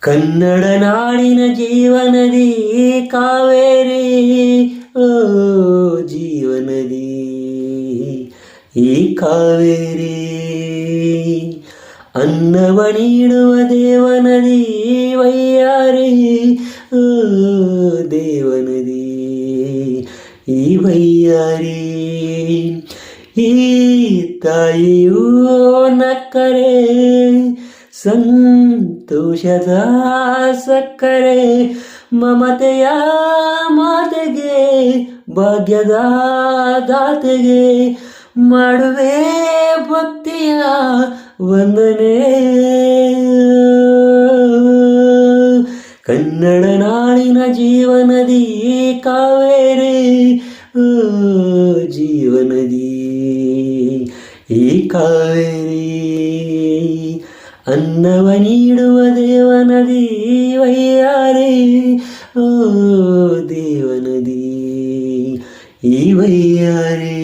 ಕನ್ನಡ ನಾಡಿನ ಜೀವನದಿ ಕಾವೇರಿ, ಓ ಜೀವನದಿ ಈ ಕಾವೇರಿ. ಅನ್ನವ ನೀಡುವ ದೇವನದಿ ವೈಯಾರಿ, ಓ ದೇವನದಿ ಈ ವೈಯಾರಿ. ಈ ತಾಯಿಯೂ ನಕ್ಕರೆ ಸಂತೋಷದ ಸಕ್ಕರೆ, ಮಮತೆಯ ಮಾತೆಗೆ ಭಾಗ್ಯದ ದಾತೆಗೆ ಮಾಡುವೆ ಭಕ್ತಿಯ ವಂದನೆ. ಕನ್ನಡ ನಾಡಿನ ಜೀವನದಿ ಕಾವೇರಿ, ಓ ಜೀವನದಿ ಈ ಕಾವೇರಿ. ಅನ್ನವ ನೀಡುವ ದೇವನದಿ ವೈಯಾರಿ, ಓ ದೇವನದಿ ಈ ವೈಯಾರಿ.